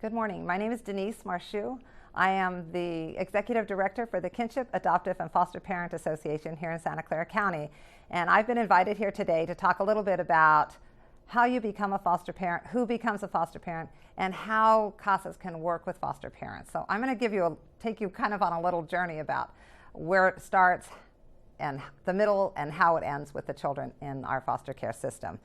Good morning. My name is Denise Marchu. I am the Executive Director for the Kinship, Adoptive, and Foster Parent Association here in Santa Clara County. And I've been invited here today to talk a little bit about how you become a foster parent, who becomes a foster parent, and how CASAs can work with foster parents. So I'm going to take you kind of on a little journey about where it starts and the middle and how it ends with the children in our foster care system.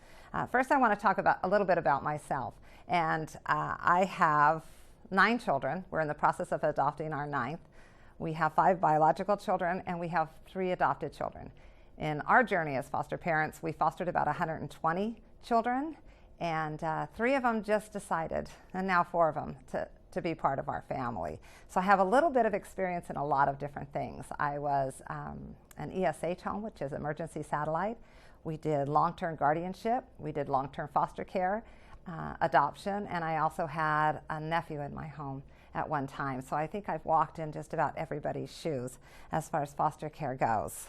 First, I want to talk a little bit about myself. And I have 9 children. We're in the process of adopting our 9th. We have 5 biological children, and we have 3 adopted children. In our journey as foster parents, we fostered about 120 children, and 3 of them just decided, and now 4 of them, to be part of our family. So I have a little bit of experience in a lot of different things. I was an ESH home, which is emergency satellite. We did long-term guardianship. We did long-term foster care, adoption, and I also had a nephew in my home at one time. So I think I've walked in just about everybody's shoes as far as foster care goes.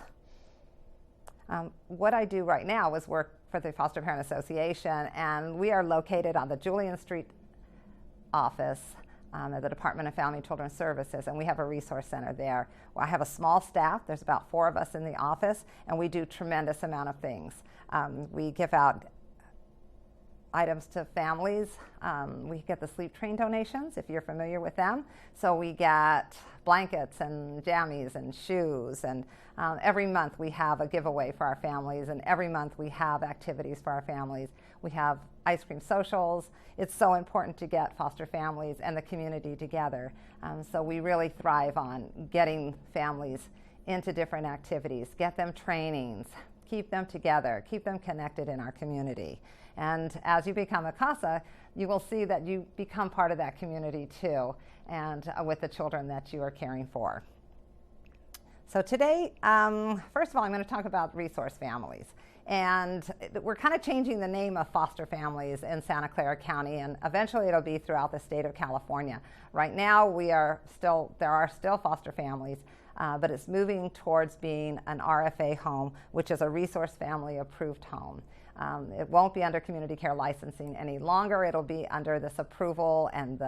What I do right now is work for the Foster Parent Association, and we are located on the Julian Street office at the Department of Family and Children's Services, and we have a resource center there. Well, I have a small staff. There's about 4 of us in the office, and we do tremendous amount of things. We give out items to families. We get the sleep train donations, if you're familiar with them. So we get blankets and jammies and shoes, and every month we have a giveaway for our families, and every month we have activities for our families. We have ice cream socials. It's so important to get foster families and the community together. So we really thrive on getting families into different activities, get them trainings, keep them together, keep them connected in our community. And as you become a CASA, you will see that you become part of that community too, and with the children that you are caring for. So today, first of all, I'm going to talk about resource families. And we're kind of changing the name of foster families in Santa Clara County, and eventually it'll be throughout the state of California. Right now, there are still foster families, but it's moving towards being an RFA home, which is a resource family approved home. It won't be under community care licensing any longer. It'll be under this approval and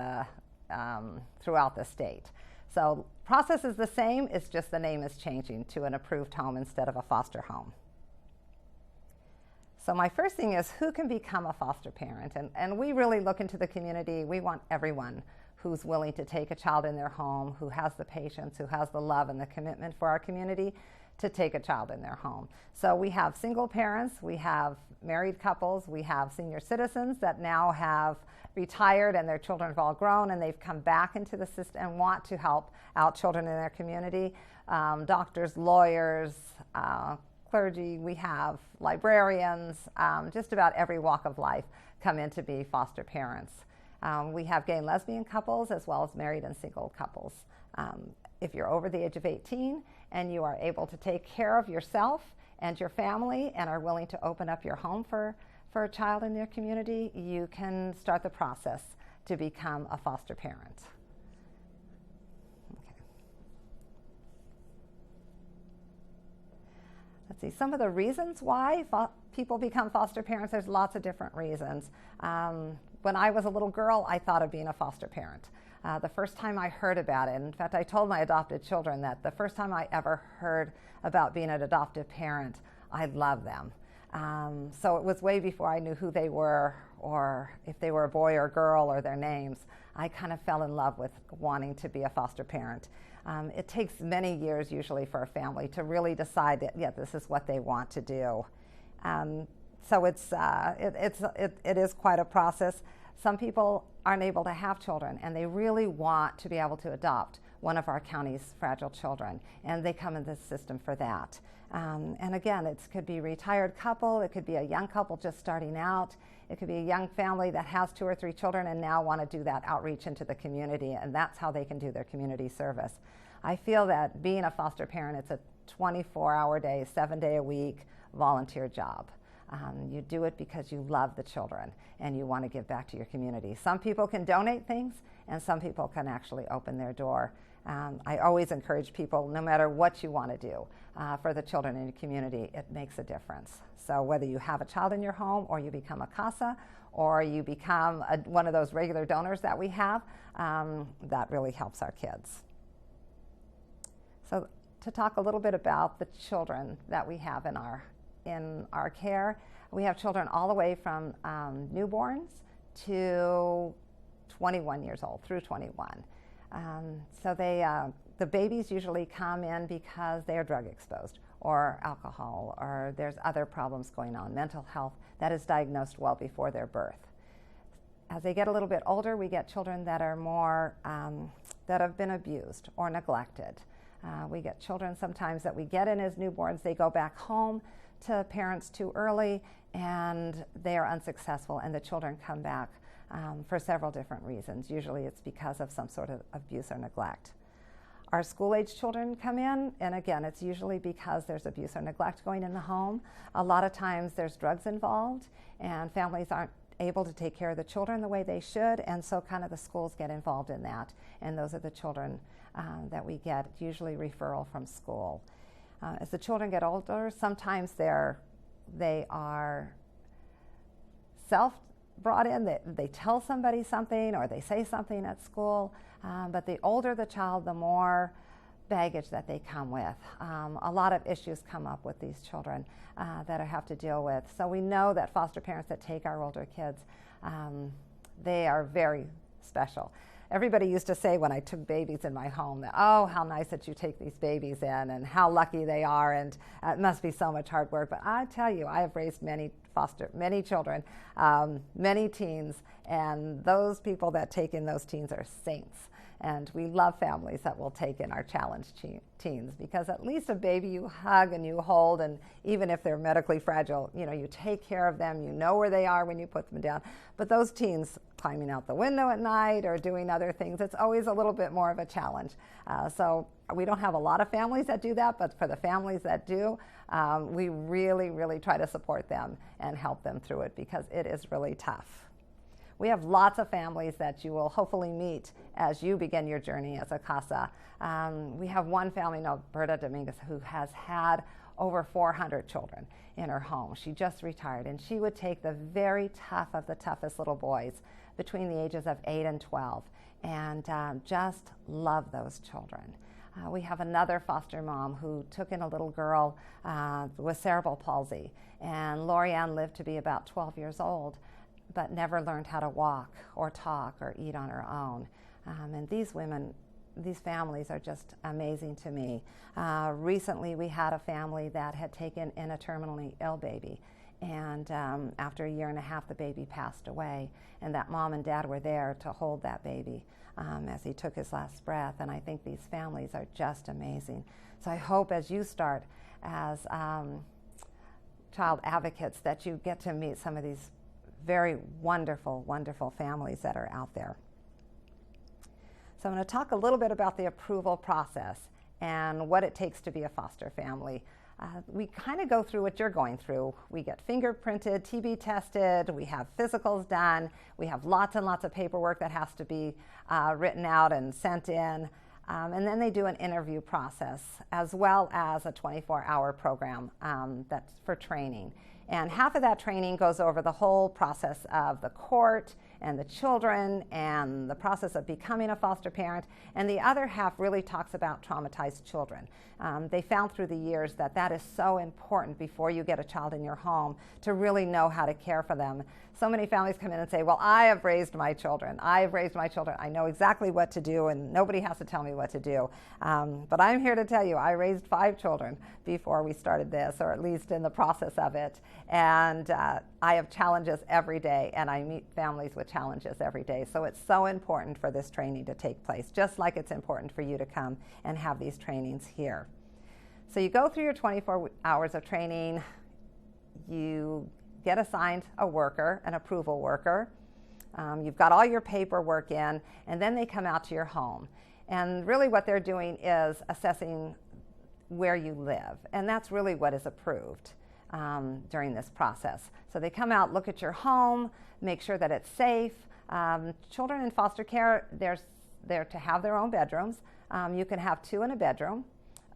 throughout the state. So process is the same, it's just the name is changing to an approved home instead of a foster home. So my first thing is, who can become a foster parent? And we really look into the community. We want everyone who's willing to take a child in their home, who has the patience, who has the love and the commitment for our community, to take a child in their home. So we have single parents, we have married couples, we have senior citizens that now have retired and their children have all grown and they've come back into the system and want to help out children in their community. Doctors, lawyers, clergy, we have librarians, just about every walk of life come in to be foster parents. We have gay and lesbian couples as well as married and single couples. If you're over the age of 18 and you are able to take care of yourself and your family and are willing to open up your home for a child in their community, you can start the process to become a foster parent. Okay. Let's see, some of the reasons why people become foster parents, there's lots of different reasons. When I was a little girl, I thought of being a foster parent. The first time I heard about it, in fact, I told my adopted children that the first time I ever heard about being an adoptive parent, I loved them. So it was way before I knew who they were or if they were a boy or girl or their names. I kind of fell in love with wanting to be a foster parent. It takes many years usually for a family to really decide that, yeah, this is what they want to do. So it is quite a process. Some people aren't able to have children and they really want to be able to adopt one of our county's fragile children, and they come in this system for that. And again, it could be a retired couple, it could be a young couple just starting out, it could be a young family that has 2 or 3 children and now want to do that outreach into the community, and that's how they can do their community service. I feel that being a foster parent, it's a 24-hour day, 7-day-a-week volunteer job. You do it because you love the children and you want to give back to your community. Some people can donate things and some people can actually open their door I always encourage people, no matter what you want to do for the children in your community, it makes a difference. So whether you have a child in your home or you become a CASA or you become one of those regular donors that we have, that really helps our kids. So to talk a little bit about the children that we have in our care, we have children all the way from newborns to 21 years old, through 21. So the babies usually come in because they are drug exposed or alcohol, or there's other problems going on, mental health, that is diagnosed well before their birth. As they get a little bit older, we get children that are more, that have been abused or neglected. We get children sometimes that we get in as newborns, they go back home to parents too early and they are unsuccessful, and the children come back for several different reasons. Usually it's because of some sort of abuse or neglect. Our school-age children come in, and again, it's usually because there's abuse or neglect going in the home. A lot of times there's drugs involved, and families aren't able to take care of the children the way they should, and so kind of the schools get involved in that, and those are the children that we get, usually referral from school. As the children get older, sometimes they are brought in, they tell somebody something or they say something at school, but the older the child, the more baggage that they come with. A lot of issues come up with these children that I have to deal with. So we know that foster parents that take our older kids, they are very special. Everybody used to say when I took babies in my home that, oh, how nice that you take these babies in and how lucky they are, and it must be so much hard work. But I tell you, I have raised many children, many teens, and those people that take in those teens are saints. And we love families that will take in our challenged teens, because at least a baby you hug and you hold, and even if they're medically fragile, you take care of them, you know where they are when you put them down. But those teens climbing out the window at night or doing other things, it's always a little bit more of a challenge. So we don't have a lot of families that do that, but for the families that do, we really, really try to support them and help them through it, because it is really tough. We have lots of families that you will hopefully meet as you begin your journey as a CASA. We have one family, Alberta Dominguez, who has had over 400 children in her home. She just retired, and she would take the very tough of the toughest little boys between the ages of 8 and 12 and just love those children. We have another foster mom who took in a little girl with cerebral palsy, and Lorianne lived to be about 12 years old, but never learned how to walk or talk or eat on her own. And these families are just amazing to me. Recently we had a family that had taken in a terminally ill baby, and after 1.5 years the baby passed away, and that mom and dad were there to hold that baby as he took his last breath. And I think these families are just amazing. So I hope as you start as child advocates that you get to meet some of these very wonderful, wonderful families that are out there. So I'm going to talk a little bit about the approval process and what it takes to be a foster family. We kind of go through what you're going through. We get fingerprinted, TB tested, we have physicals done, we have lots and lots of paperwork that has to be written out and sent in, and then they do an interview process as well as a 24-hour program that's for training. And half of that training goes over the whole process of the court and the children and the process of becoming a foster parent, and the other half really talks about traumatized children. They found through the years that that is so important before you get a child in your home to really know how to care for them. So many families come in and say, well, I have raised my children. I know exactly what to do, and nobody has to tell me what to do. But I'm here to tell you, I raised 5 children before we started this, or at least in the process of it. And I have challenges every day, and I meet families with challenges every day. So it's so important for this training to take place, just like it's important for you to come and have these trainings here. So you go through your 24 hours of training, you get assigned a worker, an approval worker. You've got all your paperwork in, and then they come out to your home. And really what they're doing is assessing where you live, and that's really what is approved during this process. So they come out, look at your home, make sure that it's safe. Children in foster care, there's they're to have their own bedrooms. You can have 2 in a bedroom.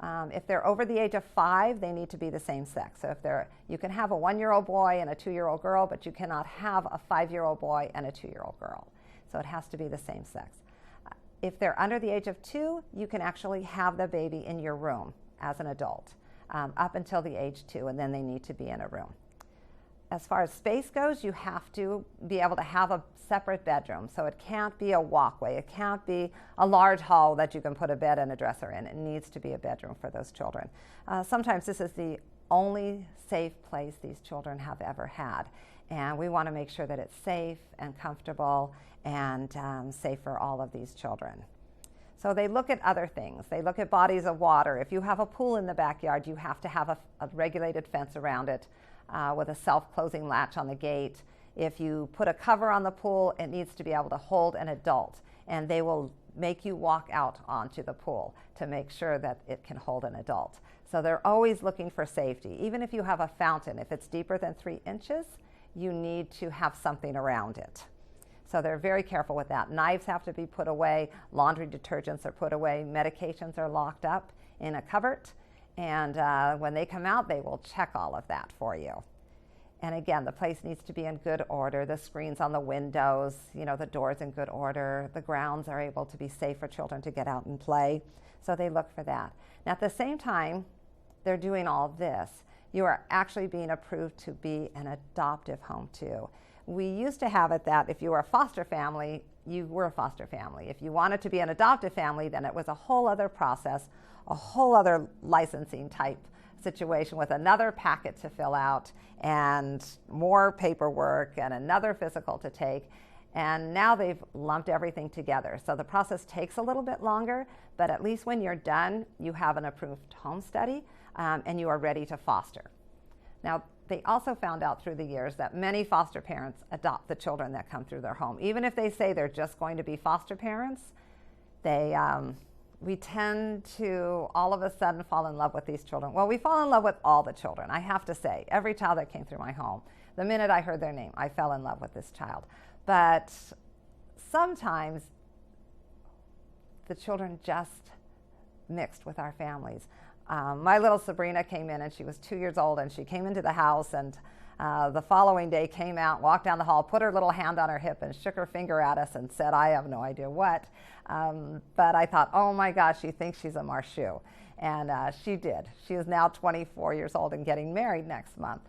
If they're over the age of 5, they need to be the same sex. So you can have a 1-year-old boy and a 2-year-old girl, but you cannot have a 5-year-old boy and a 2-year-old girl. So it has to be the same sex. If they're under the age of 2, you can actually have the baby in your room as an adult up until the age 2, and then they need to be in a room. As far as space goes, you have to be able to have a separate bedroom. So it can't be a walkway. It can't be a large hall that you can put a bed and a dresser in. It needs to be a bedroom for those children. Sometimes this is the only safe place these children have ever had. And we want to make sure that it's safe and comfortable and safe for all of these children. So they look at other things. They look at bodies of water. If you have a pool in the backyard, you have to have a regulated fence around it with a self-closing latch on the gate. If you put a cover on the pool, it needs to be able to hold an adult, and they will make you walk out onto the pool to make sure that it can hold an adult. So they're always looking for safety. Even if you have a fountain, if it's deeper than 3 inches, you need to have something around it. So they're very careful with that. Knives have to be put away, laundry detergents are put away, medications are locked up in a cupboard, and when they come out, they will check all of that for you. And again, the place needs to be in good order. The screens on the windows, the doors in good order. The grounds are able to be safe for children to get out and play. So they look for that. Now, at the same time, they're doing all this. You are actually being approved to be an adoptive home too. We used to have it that if you were a foster family, you were a foster family. If you wanted to be an adoptive family, then it was a whole other process, a whole other licensing type situation with another packet to fill out and more paperwork and another physical to take. And now they've lumped everything together. So the process takes a little bit longer, but at least when you're done, you have an approved home study and you are ready to foster. Now, they also found out through the years that many foster parents adopt the children that come through their home. Even if they say they're just going to be foster parents, we tend to all of a sudden fall in love with these children. Well, we fall in love with all the children, I have to say. Every child that came through my home, the minute I heard their name, I fell in love with this child. But sometimes the children just mixed with our families. My little Sabrina came in and she was 2 years old, and she came into the house, and the following day came out, walked down the hall, put her little hand on her hip and shook her finger at us and said, I have no idea what. But I thought, oh my gosh, she thinks she's a Marchu. And she did. She is now 24 years old and getting married next month.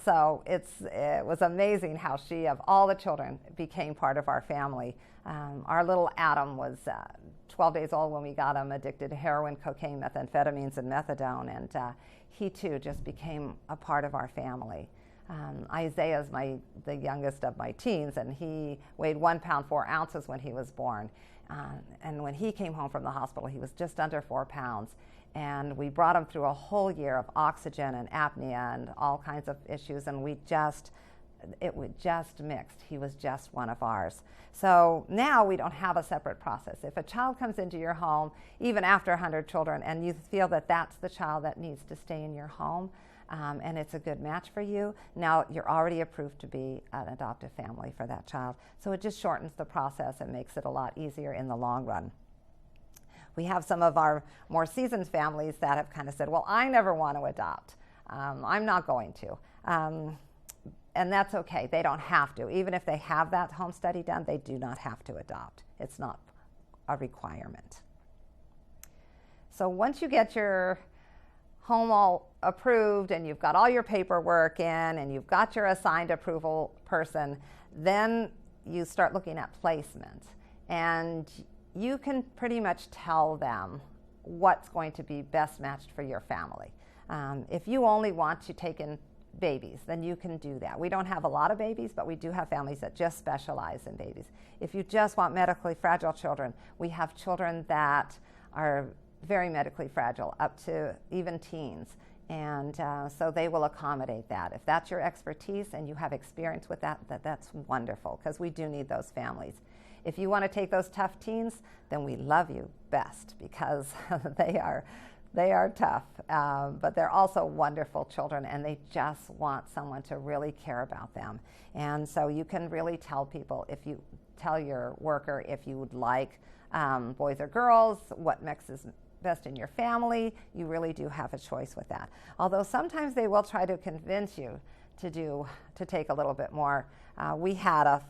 So it was amazing how she, of all the children, became part of our family. Our little Adam was 12 days old when we got him, addicted to heroin, cocaine, methamphetamines, and methadone, and he too just became a part of our family. Isaiah's the youngest of my teens, and he weighed 1 pound 4 ounces when he was born. And when he came home from the hospital, he was just under 4 pounds. And we brought him through a whole year of oxygen and apnea and all kinds of issues, and it was just mixed. He was just one of ours. So now we don't have a separate process. If a child comes into your home, even after 100 children, and you feel that that's the child that needs to stay in your home, and it's a good match for you, now you're already approved to be an adoptive family for that child. So it just shortens the process and makes it a lot easier in the long run. We have some of our more seasoned families that have kind of said, well, I never want to adopt. I'm not going to. And that's okay. They don't have to. Even if they have that home study done, they do not have to adopt. It's not a requirement. So once you get your home all approved and you've got all your paperwork in and you've got your assigned approval person, then you start looking at placement. And you can pretty much tell them what's going to be best matched for your family. If you only want to take in babies, then you can do that. We don't have a lot of babies, but we do have families that just specialize in babies. If you just want medically fragile children, we have children that are very medically fragile, up to even teens. And so they will accommodate that. If that's your expertise and you have experience with that, that's wonderful, because we do need those families. If you want to take those tough teens, then we love you best, because they are tough, but they're also wonderful children, and they just want someone to really care about them. And so you can really tell people, if you tell your worker if you would like boys or girls, what mix is best in your family. You really do have a choice with that. Although sometimes they will try to convince you to take a little bit more. We had a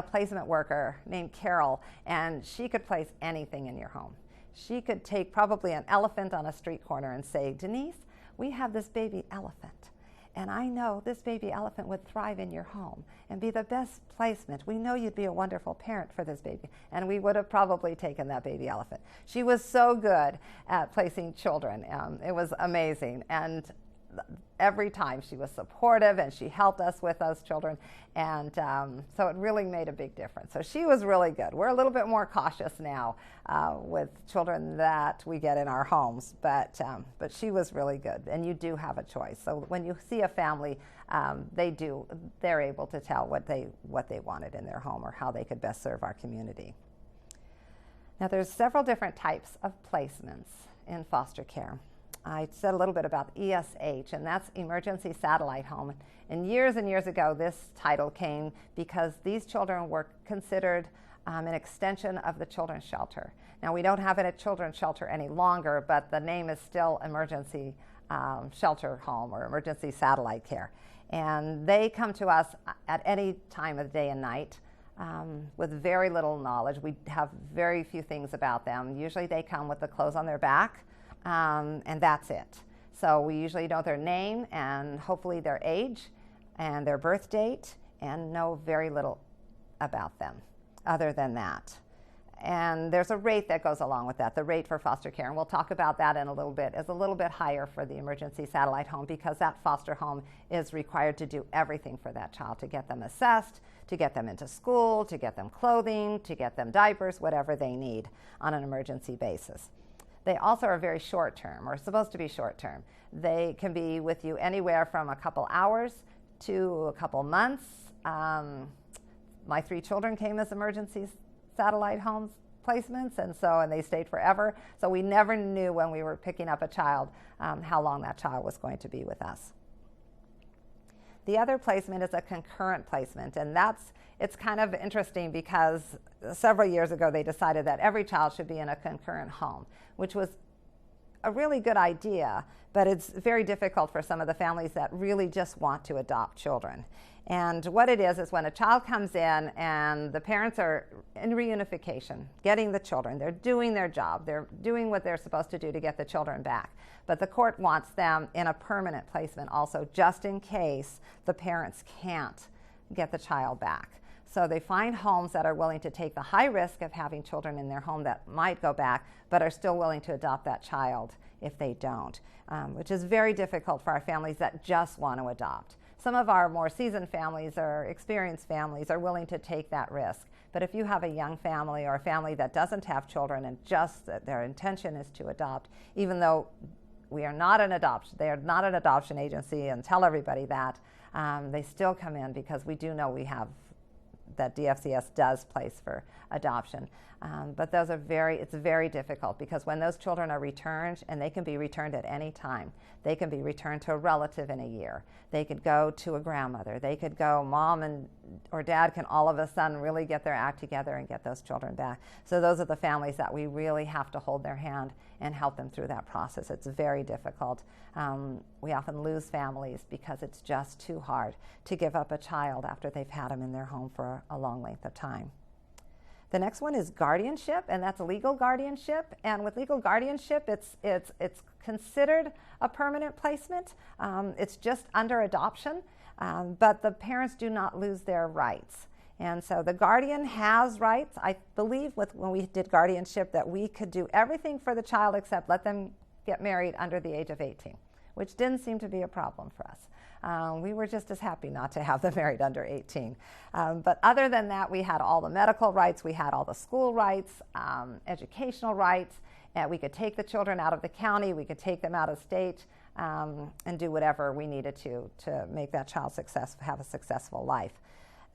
placement worker named Carol, and she could place anything in your home. She could take probably an elephant on a street corner and say, Denise, we have this baby elephant, and I know this baby elephant would thrive in your home and be the best placement. We know you'd be a wonderful parent for this baby. And we would have probably taken that baby elephant. She was so good at placing children. It was amazing. And every time she was supportive, and she helped us with those children, and so it really made a big difference. So she was really good. We're a little bit more cautious now with children that we get in our homes, but she was really good, and you do have a choice. So when you see a family, they're able to tell what they wanted in their home or how they could best serve our community. Now there's several different types of placements in foster care. I said a little bit about ESH, and that's Emergency Satellite Home. And years ago, this title came because these children were considered an extension of the children's shelter. Now, we don't have it at children's shelter any longer, but the name is still Emergency Shelter Home or Emergency Satellite Care. And they come to us at any time of the day and night with very little knowledge. We have very few things about them. Usually they come with the clothes on their back, and that's it. So we usually know their name and hopefully their age and their birth date, and know very little about them other than that. And there's a rate that goes along with that, the rate for foster care, and we'll talk about that in a little bit, is a little bit higher for the Emergency Satellite Home because that foster home is required to do everything for that child, to get them assessed, to get them into school, to get them clothing, to get them diapers, whatever they need on an emergency basis. They also are very short-term, or supposed to be short-term. They can be with you anywhere from a couple hours to a couple months. My 3 children came as emergency satellite homes placements, and they stayed forever. So we never knew when we were picking up a child how long that child was going to be with us. The other placement is a concurrent placement, and it's kind of interesting because several years ago they decided that every child should be in a concurrent home, which was a really good idea, but it's very difficult for some of the families that really just want to adopt children. And what it is when a child comes in and the parents are in reunification, getting the children, they're doing their job, they're doing what they're supposed to do to get the children back. But the court wants them in a permanent placement also, just in case the parents can't get the child back. So they find homes that are willing to take the high risk of having children in their home that might go back, but are still willing to adopt that child if they don't, which is very difficult for our families that just want to adopt. Some of our more seasoned families or experienced families are willing to take that risk. But if you have a young family or a family that doesn't have children and just their intention is to adopt, even though they are not an adoption agency and tell everybody that, they still come in because we do know that DFCS does place for adoption. But it's very difficult because when those children are returned, and they can be returned at any time, they can be returned to a relative in a year. They could go to a grandmother. They could go, mom or dad can all of a sudden really get their act together and get those children back. So those are the families that we really have to hold their hand and help them through that process. It's very difficult. We often lose families because it's just too hard to give up a child after they've had them in their home for a long length of time. The next one is guardianship, and that's legal guardianship. And with legal guardianship, it's considered a permanent placement. It's just under adoption, but the parents do not lose their rights. And so the guardian has rights. I believe when we did guardianship that we could do everything for the child except let them get married under the age of 18, which didn't seem to be a problem for us. We were just as happy not to have them married under 18. But other than that, we had all the medical rights, we had all the school rights, educational rights, and we could take the children out of the county, we could take them out of state, and do whatever we needed to make that child have a successful life.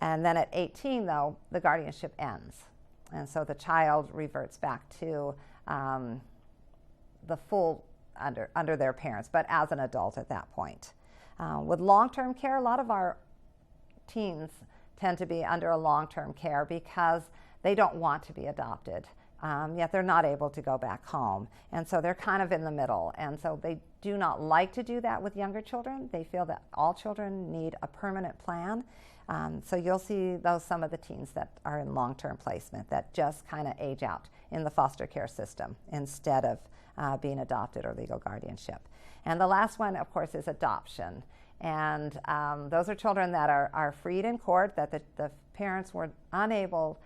And then at 18, though, the guardianship ends. And so the child reverts back to the full under their parents, but as an adult at that point. With long-term care, a lot of our teens tend to be under a long-term care because they don't want to be adopted. Yet they're not able to go back home. And so they're kind of in the middle. And so they do not like to do that with younger children. They feel that all children need a permanent plan. So you'll see some of the teens that are in long-term placement that just kind of age out in the foster care system instead of being adopted or legal guardianship. And the last one, of course, is adoption. And those are children that are freed in court, that the parents were unable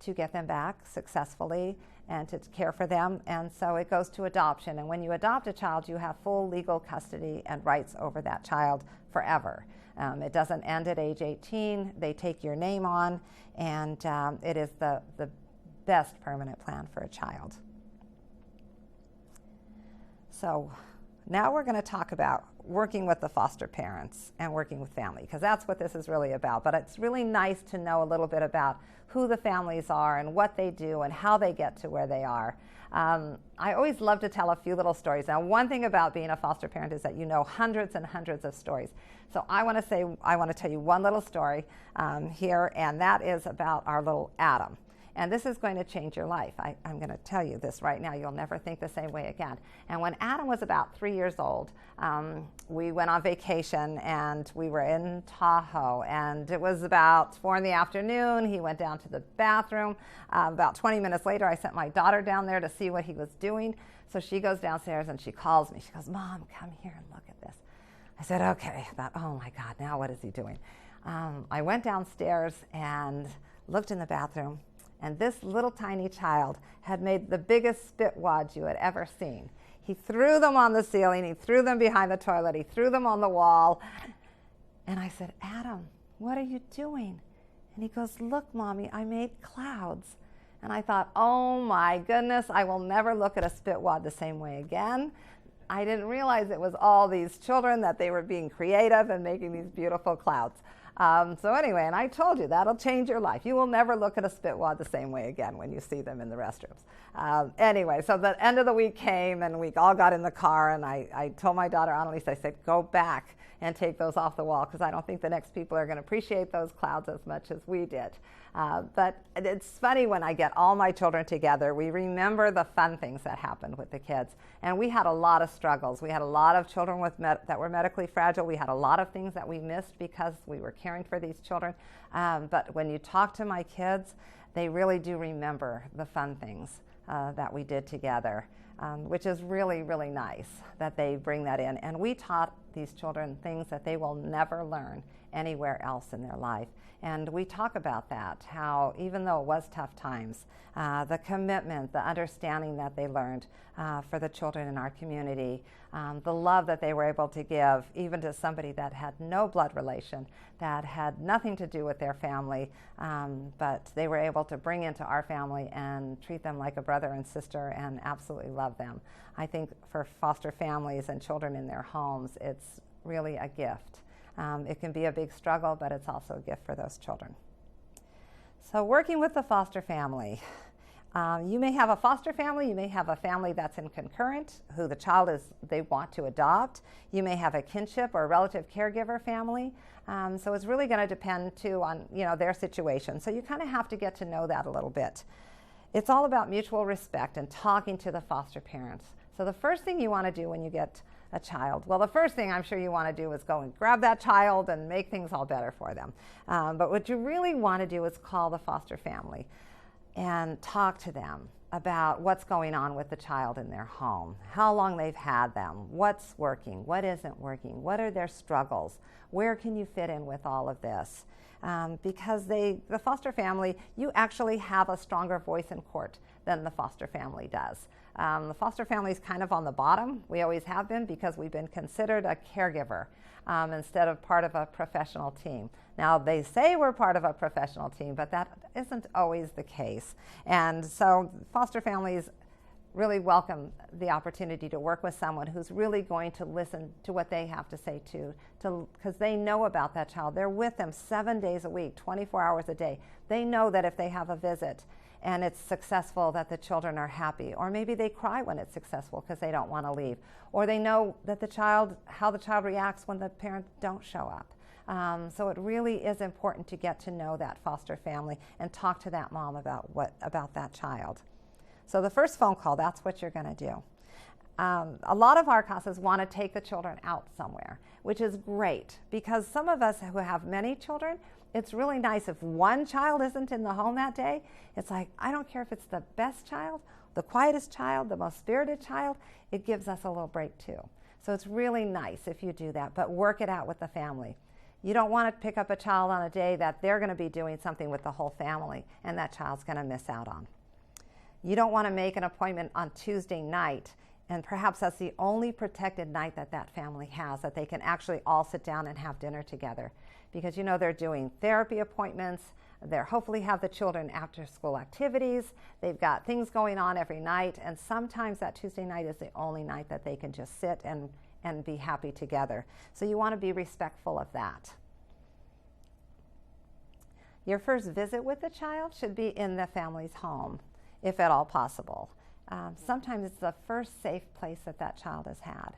to get them back successfully and to care for them. And so it goes to adoption. And when you adopt a child, you have full legal custody and rights over that child forever. It doesn't end at age 18. They take your name on, and it is the best permanent plan for a child. So now we're going to talk about working with the foster parents and working with family, because that's what this is really about. But it's really nice to know a little bit about who the families are and what they do and how they get to where they are. I always love to tell a few little stories. Now, one thing about being a foster parent is that you know hundreds and hundreds of stories. So I want to tell you one little story here, and that is about our little Adam. And this is going to change your life. I'm going to tell you this right now. You'll never think the same way again. And when Adam was about 3 years old, we went on vacation, and we were in Tahoe. And it was about 4 in the afternoon. He went down to the bathroom. About 20 minutes later, I sent my daughter down there to see what he was doing. So she goes downstairs, and she calls me. She goes, "Mom, come here and look at this." I said, "Okay." I thought, oh, my God, now what is he doing? I went downstairs and looked in the bathroom. And this little tiny child had made the biggest spit wads you had ever seen. He threw them on the ceiling, he threw them behind the toilet, he threw them on the wall. And I said, "Adam, what are you doing?" And he goes, "Look, Mommy, I made clouds." And I thought, oh my goodness, I will never look at a spit wad the same way again. I didn't realize it was all these children, that they were being creative and making these beautiful clouds. So anyway, and I told you, that'll change your life. You will never look at a spit wad the same way again when you see them in the restrooms. Anyway, so the end of the week came, and we all got in the car, and I told my daughter, Annalise, I said, "Go back and take those off the wall, because I don't think the next people are going to appreciate those clouds as much as we did." But it's funny, when I get all my children together, we remember the fun things that happened with the kids. And we had a lot of struggles. We had a lot of children that were medically fragile. We had a lot of things that we missed because we were caring for these children. But when you talk to my kids, they really do remember the fun things that we did together, which is really, really nice that they bring that in. And we taught these children things that they will never learn anywhere else in their life. And we talk about that, how even though it was tough times, the commitment, the understanding that they learned for the children in our community, the love that they were able to give even to somebody that had no blood relation, that had nothing to do with their family, but they were able to bring into our family and treat them like a brother and sister and absolutely love them. I think for foster families and children in their homes, it's really a gift. It can be a big struggle, but it's also a gift for those children. So working with the foster family. You may have a foster family, you may have a family that's in concurrent, who the child they want to adopt. You may have a kinship or relative caregiver family. So it's really going to depend too on their situation. So you kind of have to get to know that a little bit. It's all about mutual respect and talking to the foster parents. So the first thing you want to do when you get a child, well, the first thing I'm sure you want to do is go and grab that child and make things all better for them. But what you really want to do is call the foster family and talk to them about what's going on with the child in their home, how long they've had them, what's working, what isn't working, what are their struggles, where can you fit in with all of this? Because the foster family, you actually have a stronger voice in court than the foster family does. The foster family is kind of on the bottom. We always have been, because we've been considered a caregiver instead of part of a professional team. Now, they say we're part of a professional team, but that isn't always the case. And so foster families really welcome the opportunity to work with someone who's really going to listen to what they have to say because they know about that child. They're with them 7 days a week, 24 hours a day. They know that if they have a visit and it's successful, that the children are happy. Or maybe they cry when it's successful because they don't want to leave. Or they know that how the child reacts when the parents don't show up. So it really is important to get to know that foster family and talk to that mom about that child. So the first phone call, that's what you're going to do. A lot of our CASAs want to take the children out somewhere, which is great, because some of us who have many children, it's really nice if one child isn't in the home that day. It's like, I don't care if it's the best child, the quietest child, the most spirited child, it gives us a little break too. So it's really nice if you do that, but work it out with the family. You don't want to pick up a child on a day that they're going to be doing something with the whole family and that child's going to miss out on. You don't want to make an appointment on Tuesday night, and perhaps that's the only protected night that that family has, that they can actually all sit down and have dinner together. Because you know they're doing therapy appointments, they're hopefully have the children after school activities, they've got things going on every night, and sometimes that Tuesday night is the only night that they can just sit and be happy together. So you want to be respectful of that. Your first visit with the child should be in the family's home, if at all possible. Sometimes it's the first safe place that that child has had.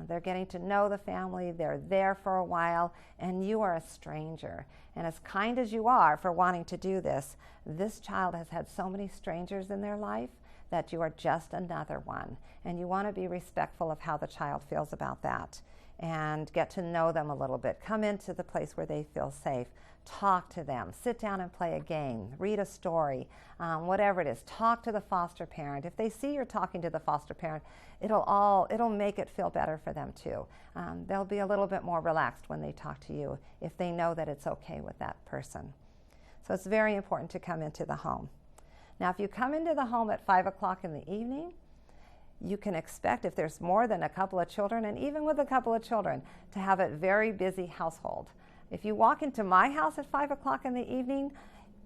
They're getting to know the family, they're there for a while, and you are a stranger. And as kind as you are for wanting to do this, this child has had so many strangers in their life that you are just another one. And you want to be respectful of how the child feels about that and get to know them a little bit. Come into the place where they feel safe. Talk to them, sit down and play a game, read a story, whatever it is. Talk to the foster parent. If they see you're talking to the foster parent, it'll make it feel better for them too. They'll be a little bit more relaxed when they talk to you if they know that it's okay with that person. So it's very important to come into the home. Now, if you come into the home at 5 o'clock in the evening, you can expect, if there's more than a couple of children, and even with a couple of children, to have a very busy household. If you walk into my house at 5 o'clock in the evening,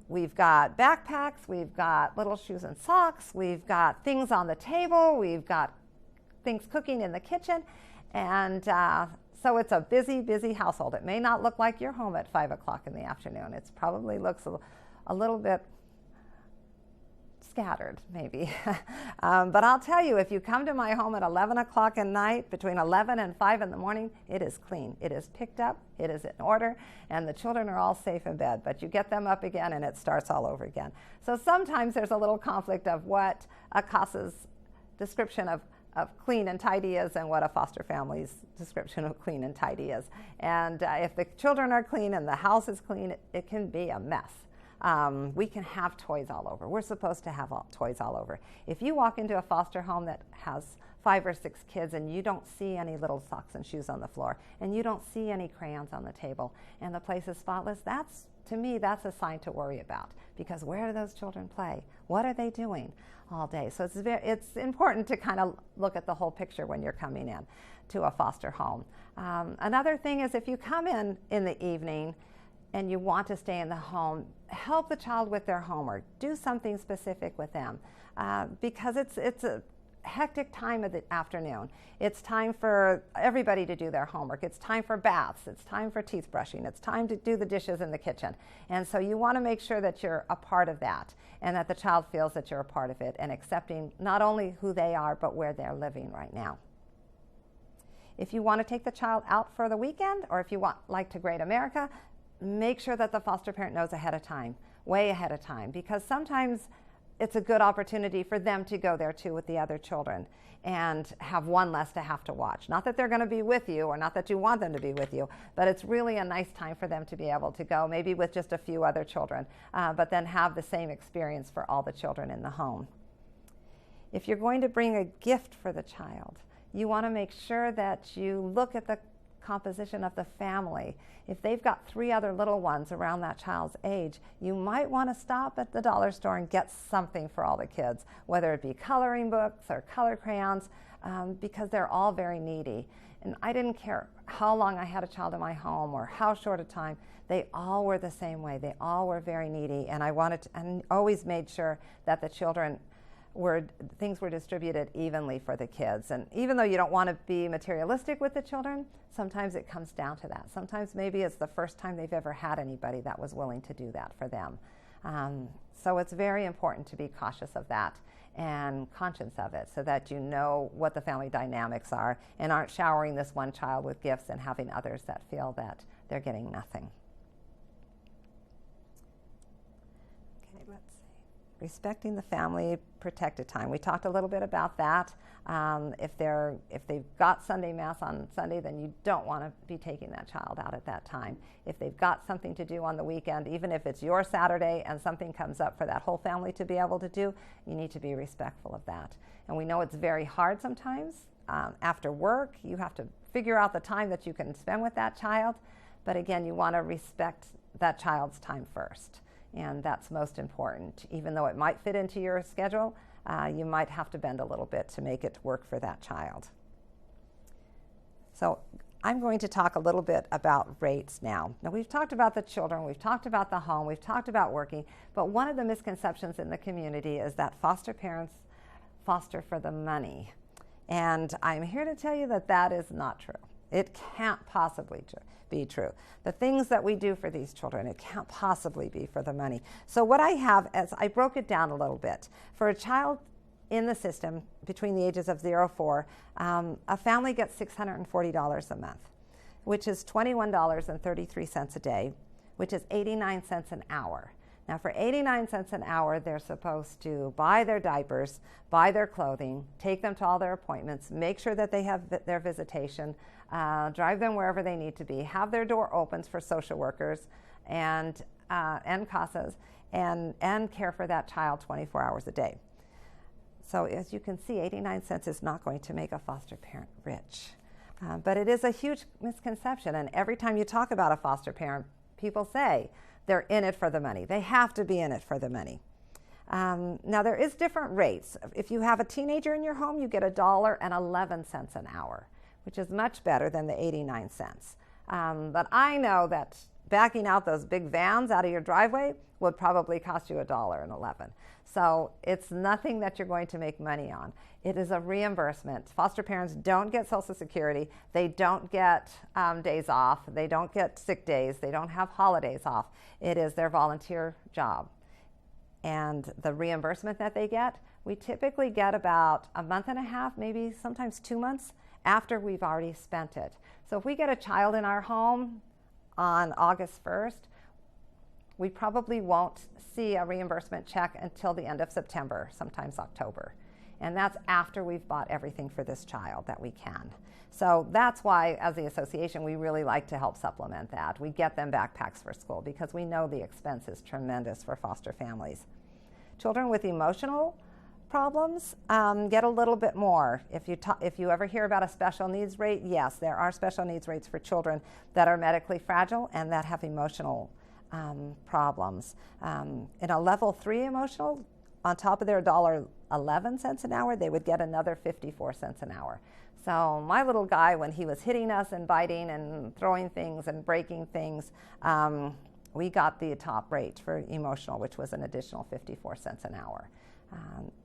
we've got backpacks, we've got little shoes and socks, we've got things on the table, we've got things cooking in the kitchen, and so it's a busy, busy household. It may not look like you're home at 5 o'clock in the afternoon. It probably looks a little bit scattered, maybe. But I'll tell you, if you come to my home at 11 o'clock at night, between 11 and 5 in the morning, it is clean. It is picked up, it is in order, and the children are all safe in bed. But you get them up again and it starts all over again. So sometimes there's a little conflict of what a CASA's description of clean and tidy is and what a foster family's description of clean and tidy is. And if the children are clean and the house is clean, it can be a mess. We can have toys all over. We're supposed to have toys all over. If you walk into a foster home that has 5 or 6 kids and you don't see any little socks and shoes on the floor, and you don't see any crayons on the table, and the place is spotless, to me, that's a sign to worry about. Because where do those children play? What are they doing all day? So it's important to kind of look at the whole picture when you're coming in to a foster home. Another thing is, if you come in the evening and you want to stay in the home, help the child with their homework. Do something specific with them, because it's a hectic time of the afternoon. It's time for everybody to do their homework. It's time for baths. It's time for teeth brushing. It's time to do the dishes in the kitchen. And so you want to make sure that you're a part of that, and that the child feels that you're a part of it, and accepting not only who they are, but where they're living right now. If you want to take the child out for the weekend, or if you want, like to Great America, make sure that the foster parent knows ahead of time, way ahead of time, because sometimes it's a good opportunity for them to go there too with the other children and have one less to have to watch. Not that they're going to be with you, or not that you want them to be with you, but it's really a nice time for them to be able to go, maybe with just a few other children, but then have the same experience for all the children in the home. If you're going to bring a gift for the child, you want to make sure that you look at the composition of the family. If they've got 3 other little ones around that child's age, you might want to stop at the dollar store and get something for all the kids, whether it be coloring books or color crayons, because they're all very needy. And I didn't care how long I had a child in my home or how short a time, they all were the same way. They all were very needy, and I wanted to, and always made sure that the children things were distributed evenly for the kids. And even though you don't want to be materialistic with the children, sometimes it comes down to that. Sometimes maybe it's the first time they've ever had anybody that was willing to do that for them. So it's very important to be cautious of that and conscious of it, so that you know what the family dynamics are and aren't showering this one child with gifts and having others that feel that they're getting nothing. Okay, let's see. Respecting the family protected time. We talked a little bit about that. If they've got Sunday Mass on Sunday, then you don't want to be taking that child out at that time. If they've got something to do on the weekend, even if it's your Saturday and something comes up for that whole family to be able to do, you need to be respectful of that. And we know it's very hard sometimes. After work, you have to figure out the time that you can spend with that child. But again, you want to respect that child's time first. And that's most important. Even though it might fit into your schedule, you might have to bend a little bit to make it work for that child. So I'm going to talk a little bit about rates now. Now, we've talked about the children, we've talked about the home, we've talked about working, but one of the misconceptions in the community is that foster parents foster for the money. And I'm here to tell you that that is not true. It can't possibly be true. The things that we do for these children, it can't possibly be for the money. So what I have is, I broke it down a little bit. For a child in the system between the ages of 0 to 4, a family gets $640 a month, which is $21.33 a day, which is 89 cents an hour. Now, for 89 cents an hour, they're supposed to buy their diapers, buy their clothing, take them to all their appointments, make sure that they have their visitation, drive them wherever they need to be, have their door opens for social workers and CASAs, and care for that child 24 hours a day. So as you can see, 89 cents is not going to make a foster parent rich. But it is a huge misconception, and every time you talk about a foster parent, people say they're in it for the money. They have to be in it for the money. Now, there is different rates. If you have a teenager in your home, you get $1.11 an hour, which is much better than the 89 cents. But I know that backing out those big vans out of your driveway would probably cost you $1.11. So it's nothing that you're going to make money on. It is a reimbursement. Foster parents don't get Social Security. They don't get days off. They don't get sick days. They don't have holidays off. It is their volunteer job. And the reimbursement that they get, we typically get about a month and a half, maybe sometimes 2 months after we've already spent it. So if we get a child in our home on August 1st, we probably won't see a reimbursement check until the end of September, sometimes October. And that's after we've bought everything for this child that we can. So that's why, as the association, we really like to help supplement that. We get them backpacks for school because we know the expense is tremendous for foster families. Children with emotional problems get a little bit more. If you ever hear about a special needs rate, yes, there are special needs rates for children that are medically fragile and that have emotional problems. In a level 3 emotional, on top of their $1.11 an hour, they would get another 54 cents an hour. So my little guy, when he was hitting us and biting and throwing things and breaking things, we got the top rate for emotional, which was an additional 54 cents an hour.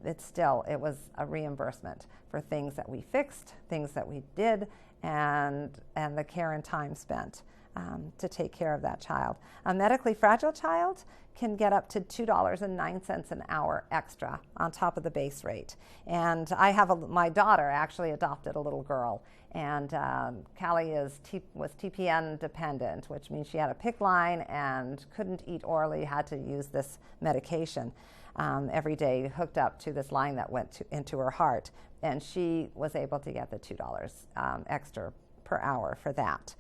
It was a reimbursement for things that we fixed, things that we did, and the care and time spent to take care of that child. A medically fragile child can get up to $2.09 an hour extra on top of the base rate. And I have my daughter actually adopted a little girl, and Callie was TPN dependent, which means she had a PICC line and couldn't eat orally, had to use this medication every day hooked up to this line that went into her heart. And she was able to get the $2 extra per hour for that.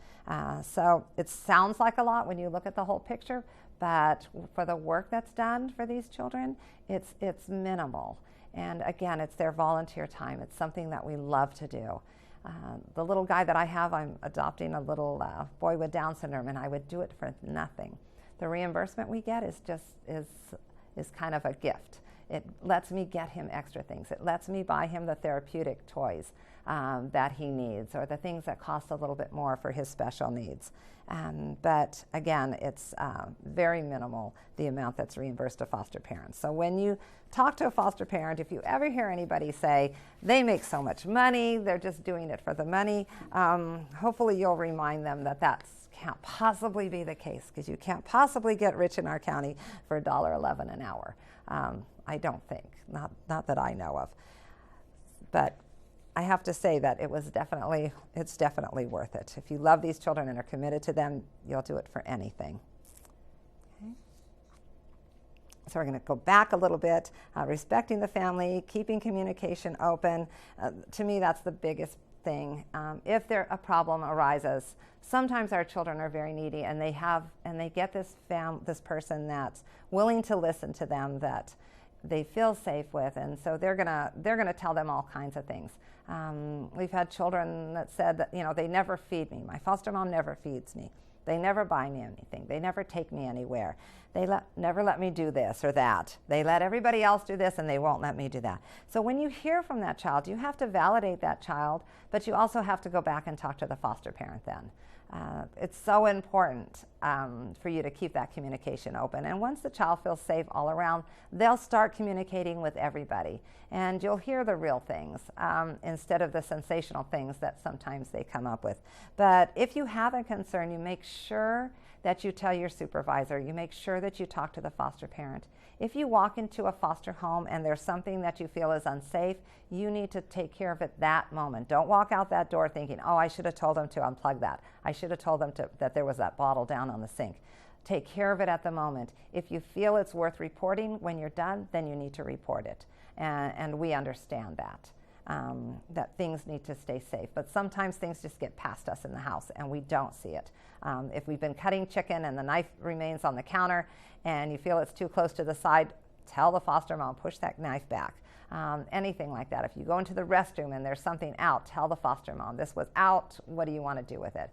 So it sounds like a lot when you look at the whole picture, but for the work that's done for these children, it's minimal. And again, it's their volunteer time. It's something that we love to do. The little guy that I have, I'm adopting a little boy with Down syndrome, and I would do it for nothing. The reimbursement we get is kind of a gift. It lets me get him extra things. It lets me buy him the therapeutic toys that he needs, or the things that cost a little bit more for his special needs. But again, it's very minimal, the amount that's reimbursed to foster parents. So when you talk to a foster parent, if you ever hear anybody say, they make so much money, they're just doing it for the money, hopefully you'll remind them that can't possibly be the case, because you can't possibly get rich in our county for $1.11 an hour. I don't think, not that I know of. But I have to say that it's definitely worth it. If you love these children and are committed to them, you'll do it for anything. Okay. So we're going to go back a little bit, respecting the family, keeping communication open. To me, that's the biggest thing. If a problem arises, sometimes our children are very needy, and they get this person that's willing to listen to them, that they feel safe with, and so they're gonna tell them all kinds of things. We've had children that said that they never feed me. My foster mom never feeds me. They never buy me anything. They never take me anywhere. They never let me do this or that. They let everybody else do this and they won't let me do that. So when you hear from that child, you have to validate that child, but you also have to go back and talk to the foster parent then. It's so important for you to keep that communication open. And once the child feels safe all around, they'll start communicating with everybody. And you'll hear the real things instead of the sensational things that sometimes they come up with. But if you have a concern, you make sure that you tell your supervisor. You make sure that you talk to the foster parent. If you walk into a foster home and there's something that you feel is unsafe, you need to take care of it that moment. Don't walk out that door thinking, oh, I should have told them to unplug that. I should have told them that there was that bottle down on the sink. Take care of it at the moment. If you feel it's worth reporting when you're done, then you need to report it. And we understand that. That things need to stay safe. But sometimes things just get past us in the house and we don't see it. If we've been cutting chicken and the knife remains on the counter and you feel it's too close to the side, tell the foster mom, push that knife back. Anything like that. If you go into the restroom and there's something out, tell the foster mom, this was out, what do you want to do with it?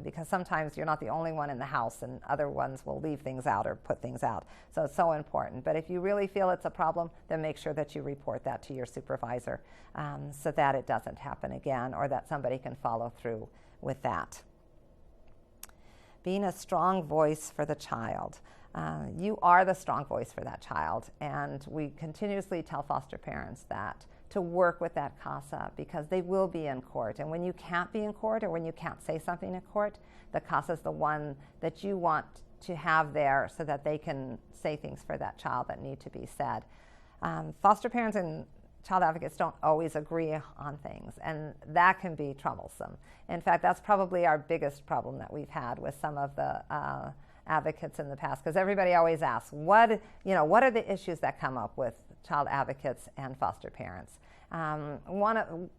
Because sometimes you're not the only one in the house and other ones will leave things out or put things out. So it's so important. But if you really feel it's a problem, then make sure that you report that to your supervisor so that it doesn't happen again or that somebody can follow through with that. Being a strong voice for the child. You are the strong voice for that child, and we continuously tell foster parents that to work with that CASA because they will be in court, and when you can't be in court or when you can't say something in court, the CASA is the one that you want to have there so that they can say things for that child that need to be said. Foster parents and child advocates don't always agree on things, and that can be troublesome. In fact, that's probably our biggest problem that we've had with some of the advocates in the past, because everybody always asks, what are the issues that come up with child advocates and foster parents? A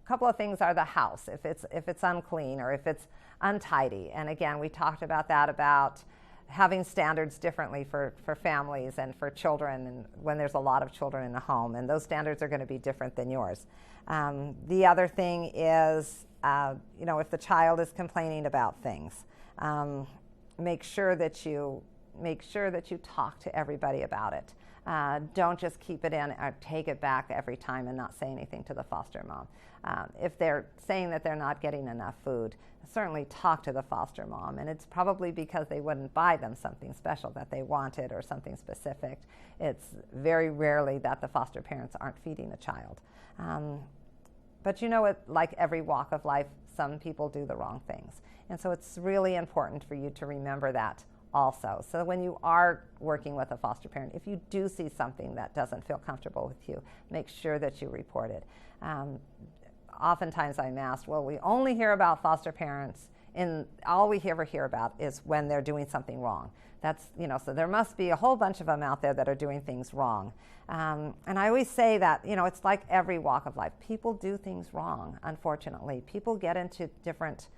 couple of things are the house, if it's unclean or if it's untidy. And again, we talked about that, about having standards differently for families and for children, and when there's a lot of children in the home, and those standards are going to be different than yours. The other thing is, if the child is complaining about things, make sure that you talk to everybody about it. Don't just keep it in or take it back every time and not say anything to the foster mom. If they're saying that they're not getting enough food, certainly talk to the foster mom. And it's probably because they wouldn't buy them something special that they wanted or something specific. It's very rarely that the foster parents aren't feeding a child. But like every walk of life, some people do the wrong things. And so it's really important for you to remember that also. So when you are working with a foster parent, if you do see something that doesn't feel comfortable with you, make sure that you report it. Oftentimes I'm asked, well, we only hear about foster parents, and all we ever hear about is when they're doing something wrong. So there must be a whole bunch of them out there that are doing things wrong. And I always say that, it's like every walk of life. People do things wrong, unfortunately. People get into different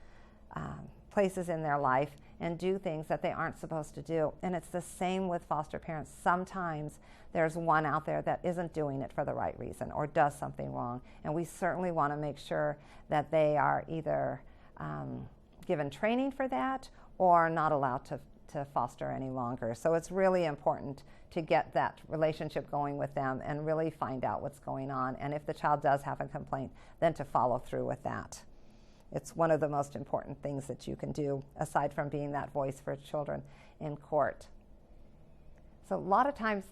places in their life and do things that they aren't supposed to do. And it's the same with foster parents. Sometimes there's one out there that isn't doing it for the right reason or does something wrong. And we certainly want to make sure that they are either given training for that or not allowed to foster any longer. So it's really important to get that relationship going with them and really find out what's going on. And if the child does have a complaint, then to follow through with that. It's one of the most important things that you can do, aside from being that voice for children in court. So a lot of times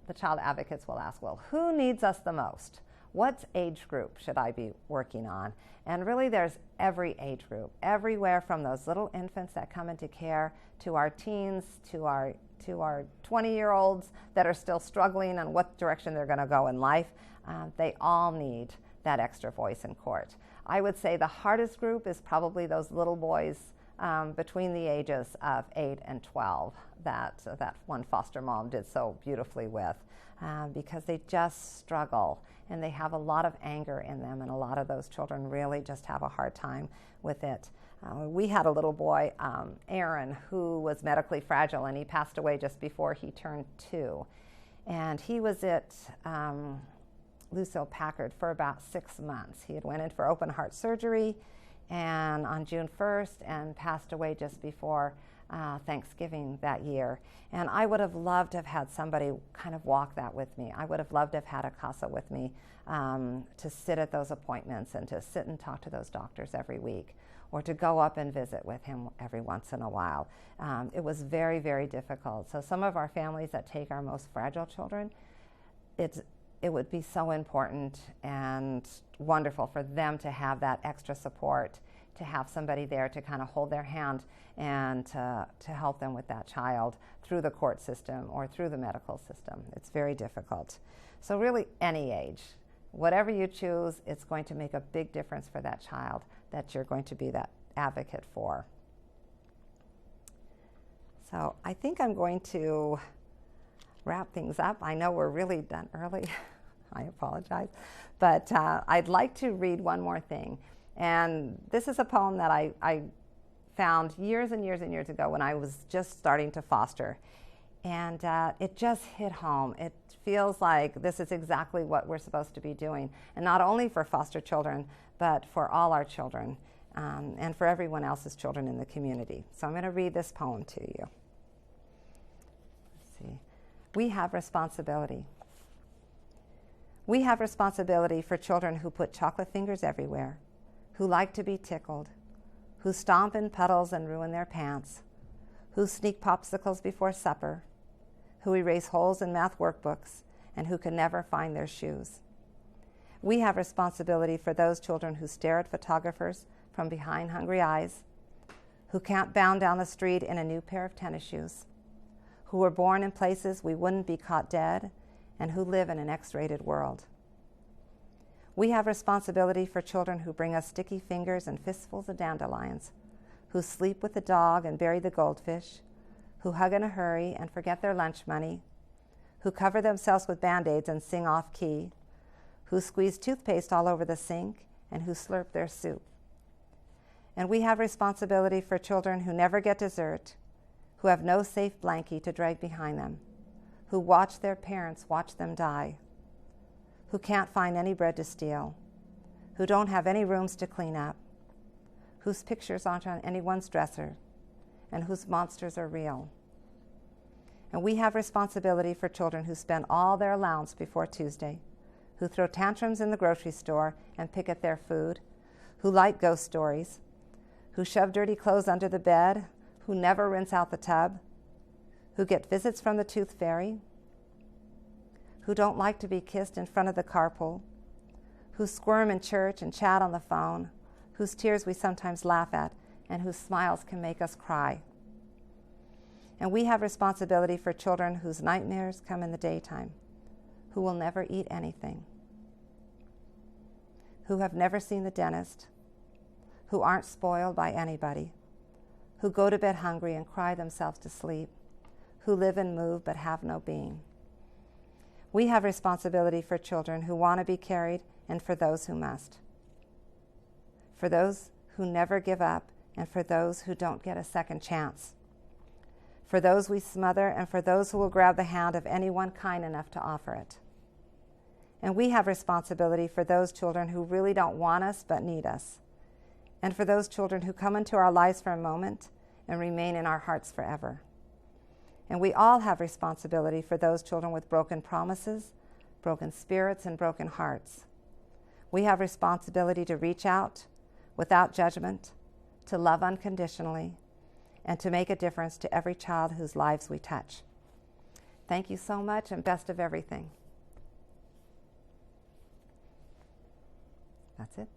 the child advocates will ask, well, who needs us the most? What age group should I be working on? And really there's every age group, everywhere from those little infants that come into care to our teens, to our 20-year-olds that are still struggling on what direction they're going to go in life. They all need that extra voice in court. I would say the hardest group is probably those little boys between the ages of 8 and 12 that one foster mom did so beautifully with, because they just struggle and they have a lot of anger in them, and a lot of those children really just have a hard time with it. We had a little boy, Aaron, who was medically fragile, and he passed away just before he turned 2. And he was at Lucille Packard for about 6 months. He had went in for open heart surgery and on June 1st and passed away just before Thanksgiving that year. And I would have loved to have had somebody kind of walk that with me. I would have loved to have had a CASA with me to sit at those appointments and to sit and talk to those doctors every week, or to go up and visit with him every once in a while. It was very, very difficult. So some of our families that take our most fragile children, it would be so important and wonderful for them to have that extra support, to have somebody there to kind of hold their hand and to help them with that child through the court system or through the medical system. It's very difficult. So really, any age, whatever you choose, it's going to make a big difference for that child that you're going to be that advocate for. So I think I'm going to wrap things up. I know we're really done early. I apologize. But I'd like to read one more thing. And this is a poem that I found years and years and years ago when I was just starting to foster. And it just hit home. It feels like this is exactly what we're supposed to be doing. And not only for foster children, but for all our children and for everyone else's children in the community. So I'm going to read this poem to you. Let's see. We have responsibility. We have responsibility for children who put chocolate fingers everywhere, who like to be tickled, who stomp in puddles and ruin their pants, who sneak popsicles before supper, who erase holes in math workbooks, and who can never find their shoes. We have responsibility for those children who stare at photographers from behind hungry eyes, who can't bound down the street in a new pair of tennis shoes, who were born in places we wouldn't be caught dead, and who live in an X-rated world. We have responsibility for children who bring us sticky fingers and fistfuls of dandelions, who sleep with the dog and bury the goldfish, who hug in a hurry and forget their lunch money, who cover themselves with Band-Aids and sing off-key, who squeeze toothpaste all over the sink, and who slurp their soup. And we have responsibility for children who never get dessert, who have no safe blankie to drag behind them, who watch their parents watch them die, who can't find any bread to steal, who don't have any rooms to clean up, whose pictures aren't on anyone's dresser, and whose monsters are real. And we have responsibility for children who spend all their allowance before Tuesday, who throw tantrums in the grocery store and pick at their food, who like ghost stories, who shove dirty clothes under the bed, who never rinse out the tub, who get visits from the tooth fairy, who don't like to be kissed in front of the carpool, who squirm in church and chat on the phone, whose tears we sometimes laugh at, and whose smiles can make us cry. And we have responsibility for children whose nightmares come in the daytime, who will never eat anything, who have never seen the dentist, who aren't spoiled by anybody, who go to bed hungry and cry themselves to sleep, who live and move but have no being. We have responsibility for children who want to be carried and for those who must, for those who never give up and for those who don't get a second chance, for those we smother and for those who will grab the hand of anyone kind enough to offer it. And we have responsibility for those children who really don't want us but need us, and for those children who come into our lives for a moment and remain in our hearts forever. And we all have responsibility for those children with broken promises, broken spirits, and broken hearts. We have responsibility to reach out without judgment, to love unconditionally, and to make a difference to every child whose lives we touch. Thank you so much, and best of everything. That's it.